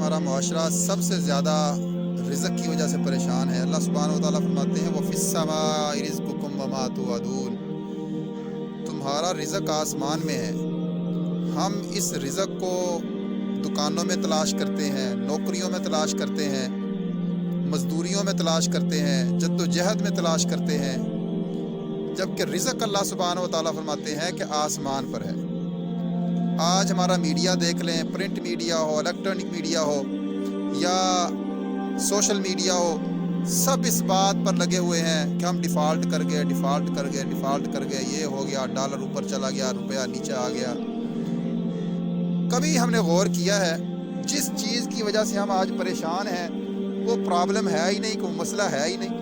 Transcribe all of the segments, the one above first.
ہمارا معاشرہ سب سے زیادہ رزق کی وجہ سے پریشان ہے۔ اللہ سبحانہ و تعالیٰ فرماتے ہیں وَفِي السَّمَاءِ رِزْقُكُمْ وَمَا تُوعَدُونَ، تمہارا رزق آسمان میں ہے۔ ہم اس رزق کو دکانوں میں تلاش کرتے ہیں، نوکریوں میں تلاش کرتے ہیں، مزدوریوں میں تلاش کرتے ہیں، جد و جہد میں تلاش کرتے ہیں، جبکہ رزق اللہ سبحانہ و تعالیٰ فرماتے ہیں کہ آسمان پر ہے۔ آج ہمارا میڈیا دیکھ لیں، پرنٹ میڈیا ہو، الیکٹرانک میڈیا ہو یا سوشل میڈیا ہو، سب اس بات پر لگے ہوئے ہیں کہ ہم ڈیفالٹ کر گئے، یہ ہو گیا، ڈالر اوپر چلا گیا، روپیہ نیچے آ گیا۔ کبھی ہم نے غور کیا ہے جس چیز کی وجہ سے ہم آج پریشان ہیں وہ پرابلم ہے ہی نہیں، کوئی مسئلہ ہے ہی نہیں۔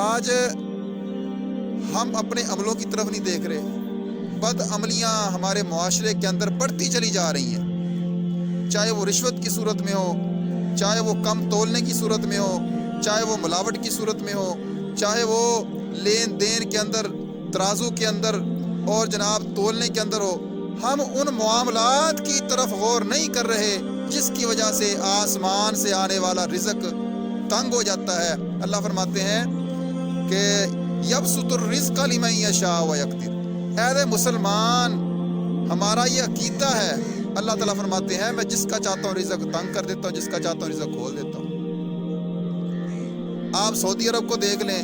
آج ہم اپنے عملوں کی طرف نہیں دیکھ رہے، بد عملیاں ہمارے معاشرے کے اندر بڑھتی چلی جا رہی ہیں، چاہے وہ رشوت کی صورت میں ہو، چاہے وہ کم تولنے کی صورت میں ہو، چاہے وہ ملاوٹ کی صورت میں ہو، چاہے وہ لین دین کے اندر، ترازو کے اندر اور جناب تولنے کے اندر ہو۔ ہم ان معاملات کی طرف غور نہیں کر رہے جس کی وجہ سے آسمان سے آنے والا رزق تنگ ہو جاتا ہے۔ اللہ فرماتے ہیں کہ یبسط الرزق لمن یشاء ویقدر۔ اے مسلمان، ہمارا یہ عقیدہ ہے، اللہ تعالیٰ فرماتے ہیں میں جس کا چاہتا ہوں رزق تنگ کر دیتا ہوں، جس کا چاہتا ہوں رزق کھول دیتا ہوں۔ آپ سعودی عرب کو دیکھ لیں،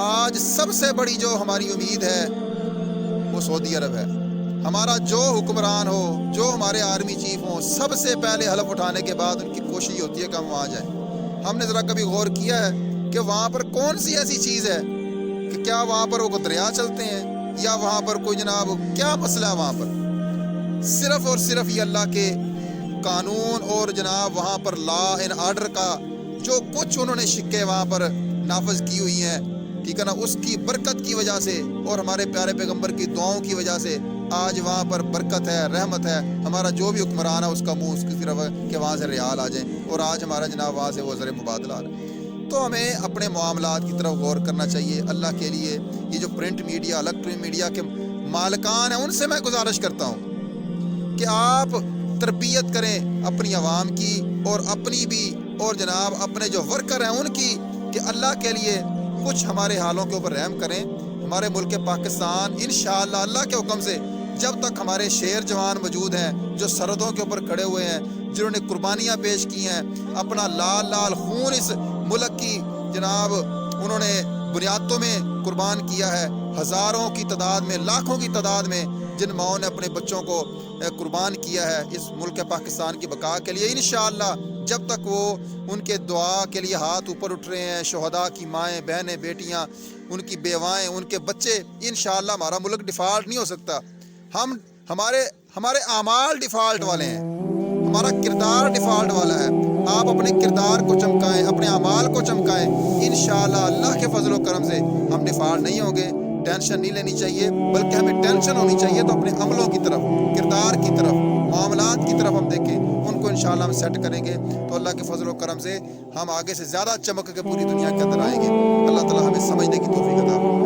آج سب سے بڑی جو ہماری امید ہے وہ سعودی عرب ہے۔ ہمارا جو حکمران ہو، جو ہمارے آرمی چیف ہوں، سب سے پہلے حلف اٹھانے کے بعد ان کی کوشش ہوتی ہے کہ ہم وہاں جائیں۔ ہم نے ذرا کبھی غور کیا ہے کہ وہاں پر کون سی ایسی چیز ہے کہ کیا وہاں پر وہ دریا چلتے ہیں یا وہاں پر کوئی جناب کیا مسئلہ ہے؟ وہاں پر صرف اور صرف یہ اللہ کے قانون اور جناب وہاں پر لا اینڈ آرڈر کا جو کچھ انہوں نے شکے وہاں پر نافذ کی ہوئی ہیں، ٹھیک ہے نا، اس کی برکت کی وجہ سے اور ہمارے پیارے پیغمبر کی دعاؤں کی وجہ سے آج وہاں پر برکت ہے، رحمت ہے۔ ہمارا جو بھی حکمران ہے اس کا منہ اس کی طرف ہے کہ وہاں سے ریال آ جائیں، اور آج ہمارا جناب وہاں سے وہ زر مبادلہ آ رہا ہے۔ تو ہمیں اپنے معاملات کی طرف غور کرنا چاہیے اللہ کے لیے۔ یہ جو پرنٹ میڈیا، الیکٹرانک میڈیا کے مالکان ہیں، ان سے میں گزارش کرتا ہوں کہ آپ تربیت کریں اپنی عوام کی اور اپنی بھی، اور جناب اپنے جو ورکر ہیں ان کی، کہ اللہ کے لیے کچھ ہمارے حالوں کے اوپر رحم کریں۔ ہمارے ملک پاکستان انشاءاللہ اللہ کے حکم سے جب تک ہمارے شیر جوان موجود ہیں جو سرحدوں کے اوپر کھڑے ہوئے ہیں، جنہوں نے قربانیاں پیش کی ہیں، اپنا لال لال خون اس ملک کی جناب انہوں نے بنیادوں میں قربان کیا ہے، ہزاروں کی تعداد میں، لاکھوں کی تعداد میں جن ماؤں نے اپنے بچوں کو قربان کیا ہے اس ملک پاکستان کی بقا کے لیے۔ انشاءاللہ جب تک وہ ان کے دعا کے لیے ہاتھ اوپر اٹھ رہے ہیں، شہداء کی مائیں، بہنیں، بیٹیاں، ان کی بیوائیں، ان کے بچے، انشاءاللہ ہمارا ملک ڈیفالٹ نہیں ہو سکتا۔ ہمارے اعمال ڈیفالٹ والے ہیں، ہمارا کردار ڈیفالٹ والا ہے۔ آپ اپنے کردار کو چمکائیں، اپنے اعمال کو چمکائیں، انشاءاللہ اللہ کے فضل و کرم سے ہم ڈیفالٹ نہیں ہوں گے۔ ٹینشن نہیں لینی چاہیے، بلکہ ہمیں ٹینشن ہونی چاہیے تو اپنے عملوں کی طرف، کردار کی طرف، معاملات کی طرف ہم دیکھیں، ان کو انشاءاللہ ہم سیٹ کریں گے تو اللہ کے فضل و کرم سے ہم آگے سے زیادہ چمک کے پوری دنیا کے اندر آئیں گے۔ اللہ تعالیٰ ہمیں سمجھنے کی توفیق عطا فرمائے۔